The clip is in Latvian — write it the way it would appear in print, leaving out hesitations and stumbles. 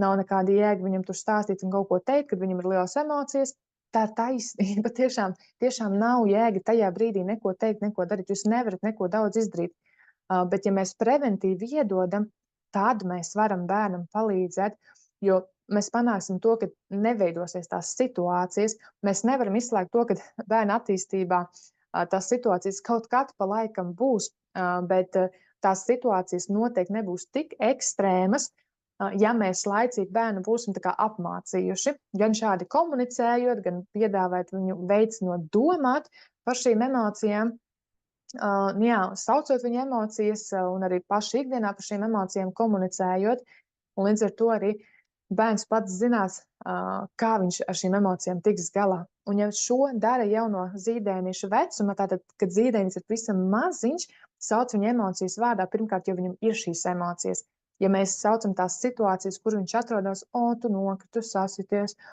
nav nekāda jēga viņam tur stāstīt un kaut ko teikt, kad viņam ir lielas emocijas. Tā ir taisnība. Tiešām nav jēga tajā brīdī neko teikt, neko darīt. Jūs nevarat neko daudz izdarīt. Bet ja mēs preventīvi iedodam, tad mēs varam bērnam palīdzēt, jo mēs panāksim to, ka neveidosies tās situācijas. Mēs nevaram izslēgt to, ka bērna attīstībā tās situācijas kaut kad pa laikam būs, bet tās situācijas noteikti nebūs tik ekstrēmas, ja mēs laicīgi bērnu būsim tā kā apmācījuši, gan šādi komunicējot, gan piedāvāt viņu veicinot domāt par šīm emocijām, jā, saucot viņa emocijas un arī paši ikdienā par šīm emocijām komunicējot, un līdz ar to arī bērns pats zinās, kā viņš ar šīm emocijām tiks galā. Un ja šo dara jau no zīdainieša vecuma, tātad, kad zīdainis ir pavisam maziņš, sauc viņa emocijas vārdā, pirmkārt, jo viņam ir šīs emocijas. Ja mēs saucam tās situācijas, kur viņš atrodas, tu nokriti, tu sasities,